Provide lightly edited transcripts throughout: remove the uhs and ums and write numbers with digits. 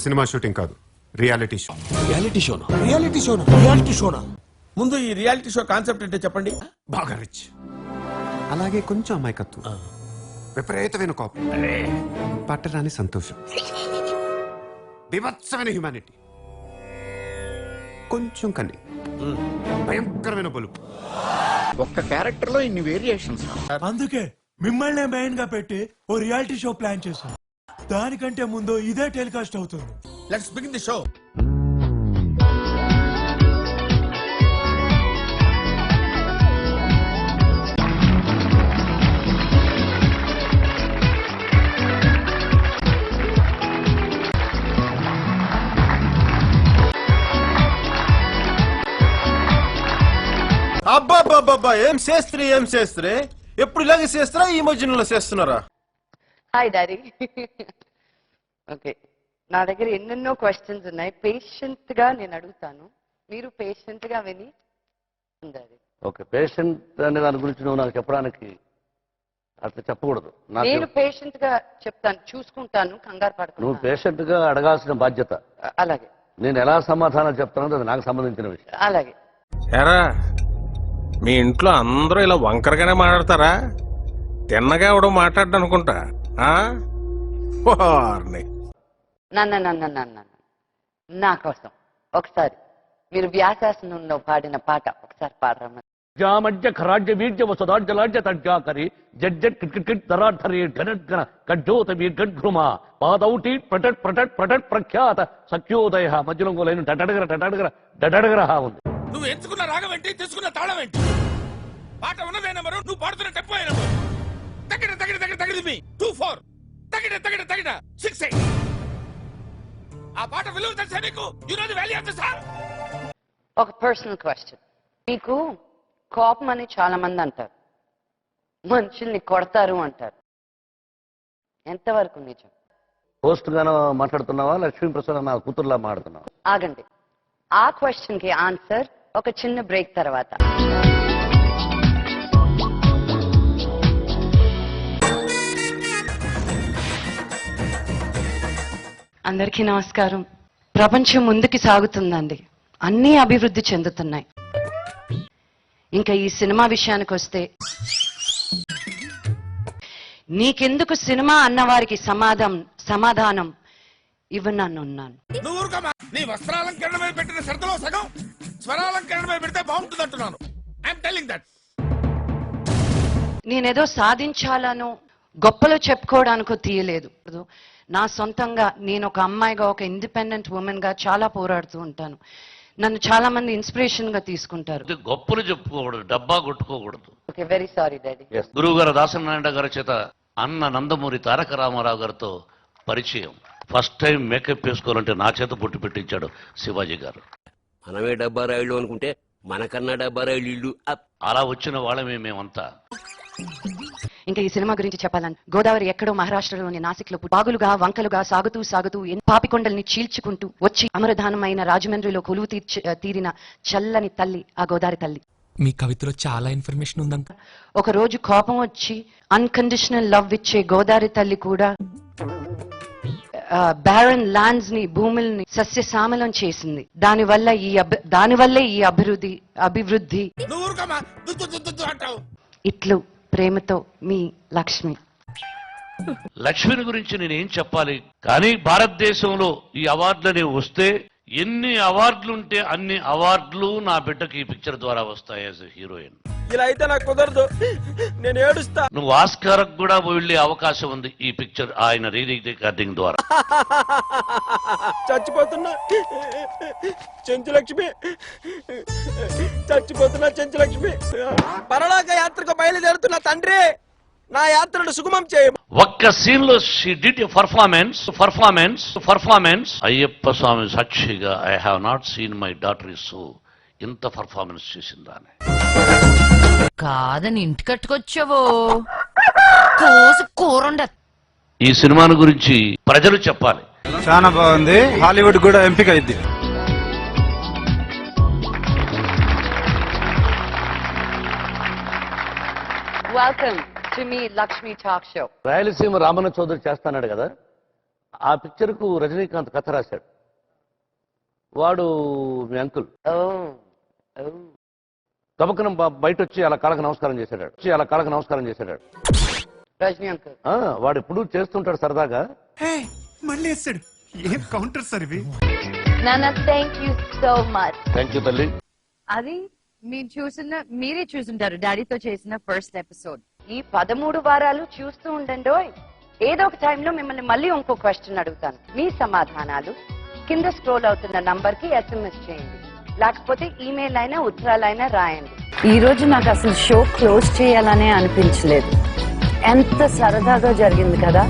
Cinema shooting కాదు, reality show. Reality షోనా? Reality షోనా? రియాలిటీ షోనా? ముందు ఈ రియాలిటీ షో కాన్సెప్ట్ అంటే చెప్పండి. బాగా రిచ్, అలాగే కొంచెం అమాయకత్వం, విపరీతమైన కోపం, పట్టరాని సంతోషం, బీభత్సమైన హ్యూమానిటీ, కొంచెం కన్ని, భయంకరమైన బలుపు. ఒక్క క్యారెక్టర్ లో ఇన్ని వేరియేషన్స్. అందుకే మిమ్మల్ని మెయిన్ గా పెట్టి ఓ రియాలిటీ షో ప్లాన్ చేశాం. దానికంటే ముందు ఇదే టెలికాస్ట్ అవుతుంది. Let's begin the show. అబ్బాబ్బాబ్బా, ఏం చేస్త్రీ ఎప్పుడు ఇలాగే చేస్తారా? ఈ మధ్యలో చేస్తున్నారా? Hi daddy. ఓకే, నా దగ్గర ఎన్నెన్నో క్వశ్చన్స్ ఉన్నాయి. పేషెంట్ గా నేను అడుగుతాను, మీరు పేషెంట్ గా విని ఉండాలి. ఓకే, పేషెంట్ అనే దాని గురించి నువ్వు నాకు చెప్పడానికి అట్లా చెప్పకూడదు. నేను పేషెంట్ గా చెప్తాను, చూసుకుంటాను, కంగారు నువ్వు పడుతున్నాను. పేషెంట్ గా అడగాల్సిన బాధ్యత. అలాగే నేను ఎలా సమాధానం చెప్తానో అది నాకు సంబంధించిన విషయం. అలాగే. ఎరా, మీ ఇంట్లో అందరూ ఇలా వంకరగానే మాట్లాడతారా? తిన్నగా ఎవడో మాట్లాడ్డా అనుకుంటా. నన్న నా కోసం ఒకసారి మీరు వ్యాసాసనంలో పాడిన పాట ఒకసారి పాడరమ్మా. మధ్య ఖరాజ్య వీర్య వసదాజ్య లాజ్య తడ్జాకరి జడ్జట్ కిట్ కిట్ దరాధరి ఘనద్గణ కడ్జోత వీర్ గడ్ఘృమ పాదౌటి ప్రటట్ ప్రటట్ ప్రటట్ ప్రఖ్యాత సఖ్యోదయ మధ్యలో లైన్ డడడగర డడడగర డడడగర ఉంది. నువ్వు ఎంచుకున్న రాగం ఏంటి, తీసుకున్న తాళం ఏంటి? పాట ఉన్నదే నెంబరు, నువ్వు పాడుతున్న టెంపో నెంబరు. తగిన తగిన తగిన తగిన 2-4 తగిన తగిన తగిన 6-8. ఆ పాట విలువ తెలుసా నీకు? You know the value of the song. ఒక పర్సనల్ క్వశ్చన్. మీకు కోపం అని చాలా మంది అంటారు, మనుషుల్ని కొడతారు అంటారు, ఎంతవరకు నిజం? పోస్ట్ గానో మాట్లాడుతున్నావా, లక్ష్మీప్రసాద్ నా కూతురులా మాట్లాడుతున్నావా? ఆగండి, ఆ క్వశ్చన్ కి ఆన్సర్ ఒక చిన్న బ్రేక్ తర్వాత. అందరికీ నమస్కారం. ప్రపంచం ముందుకు సాగుతుందండి, అన్నీ అభివృద్ధి చెందుతున్నాయి. ఇంకా ఈ సినిమా విషయానికి వస్తే, నీకెందుకు సినిమా అన్నవారికి సమాధానం ఇవ్వనన్ను ఉన్నాను. నువ్వు ఊరుకోమా. నీ వస్త్రాలంకరణ మీద పెట్టిన శ్రద్ధలో సగం స్వరాలంకరణ మీద పెడితే బాగుంటుంది అంటున్నాను. I'm telling that. నేనేదో సాధించాలనో గొప్పలో చెప్పుకోవడానికో తీయలేదు. నా సొంతంగా నేను ఒక అమ్మాయిగా, ఒక ఇండిపెండెంట్ ఉమెన్ గా చాలా పోరాడుతూ ఉంటాను. నన్ను చాలా మంది ఇన్స్పిరేషన్ గా తీసుకుంటారు. గొప్పలు చెప్పుకోకూడదు, డబ్బా కొట్టుకోకూడదు. Okay, very sorry daddy. గురువు గారు దాసనారాయణ గారి చేత అన్న నందమూరి తారక రామారావు గారితో పరిచయం. ఫస్ట్ టైం మేకప్ వేసుకోవాలంటే నా చేత పుట్టి పెట్టించాడు శివాజీ గారు. మనమే డబ్బా రాయిళ్ళు అనుకుంటే మనకన్నా డబ్బా రాయిళ్ళు ఇల్లు. అలా వచ్చిన వాళ్ళమే మేమంతా. ఇంకా ఈ సినిమా గురించి చెప్పాలంటే, గోదావరి ఎక్కడో మహారాష్ట్రలోని నాసిక్లో బాగులుగా వంకలుగా సాగుతూ సాగుతూ పాపికొండల్ని చీల్చుకుంటూ వచ్చి అమరధానమైన రాజమండ్రిలో కొలువు తీరిన చల్లని తల్లి ఆ గోదావరి తల్లి. మీ కవితలో చాలా ఇన్ఫర్మేషన్ ఉందంట. ఒక రోజు కోపం వచ్చి అన్కండిషనల్ లవ్ ఇచ్చే గోదావరి తల్లి కూడా బ్యారన్ ల్యాండ్స్ ని, భూముల్ని సస్యశ్యామలం చేసింది. దానివల్లే ఈ అభివృద్ధి. ఇట్లు ప్రేమతో మీ లక్ష్మి. లక్ష్మిని గురించి నేనేం చెప్పాలి, కానీ భారతదేశంలో ఈ అవార్డులని వస్తే ఎన్ని అవార్డులు ఉంటే అన్ని అవార్డులు నా బిడ్డకి ఈ పిక్చర్ ద్వారా వస్తాయి యాజ్ హీరోయిన్. ఇలా అయితే నాకు కుదరదు, నేను ఏడుస్తా. నువ్వు ఆస్కార్ కూడా వెళ్లే అవకాశం ఉంది ఈ పిక్చర్ ఆయన రికార్డింగ్ ద్వారా. చచ్చిపోతున్నా చెంచులక్ష్మి, చచ్చిపోతున్నా చెంచులక్ష్మి. పరలోక యాత్రకు బయలుదేరుతున్న తండ్రి, నా యాత్రను సుగమం చేయ. ఒక్క సీన్ లో she did a performance. Ayyappa Swamy సాక్షిగా I have not seen my daughter is so. ఇంత పర్ఫార్మెన్స్ చేసిందా అని కాదని ఇంటి కట్టుకొచ్చావో కూరండ. ఈ సినిమాను గురించి ప్రజలు చెప్పాలి. చాలా బాగుంది, హాలీవుడ్ కూడా ఎంపిక అయింది. వెల్కమ్ టు మీ లక్ష్మి టాక్ షో. రాయలసీమ రామన్న చౌదరి చేస్తాన్నాడు కదా, ఆ పిక్చర్ కు రజనీకాంత్ కథ రాశాడు. వాడు మీ అంకుల్ గబకనం బయట వచ్చి అలా కాళ్ళకి నమస్కారం చేశాడు. రజనీ అంకుల్ వాడు ఎప్పుడు చేస్తుంటాడు సరదాగా. మళ్ళీ వేస్తాడు. ఏం కౌంటర్ సార్ ఇవి? నాన్న thank you so much. Thank you తల్లి. అది మీరే చూసుంటారు డాడీతో చేసిన ఫస్ట్ ఎపిసోడ్. ఈ 13 వారాలు చూస్తూ ఉండండి. ఏదో ఒక టైంలో మిమ్మల్ని మళ్ళీ ఇంకో క్వశ్చన్ అడుగుతాను. మీ సమాధానాలు కింద స్క్రోల్ అవుతున్న నంబర్ కి SMS చేయండి, లేకపోతే ఈమెయిల్ అయినా ఉత్తరాలైనా రాయండి. ఈ రోజు నాకు అసలు షో క్లోజ్ చేయాలనే అనిపించలేదు. ఎంత సరదాగా జరిగింది కదా.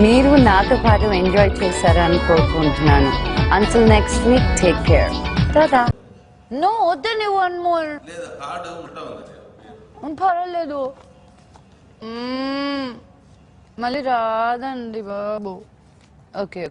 మీరు నాతో పాటు ఎంజాయ్ చేశారని కోరుకుంటున్నాను. Until next week, take care. Tada. No, వద్దని one more. పర్వాలేదు, మళ్ళీ రాదండి బాబు. ఓకే.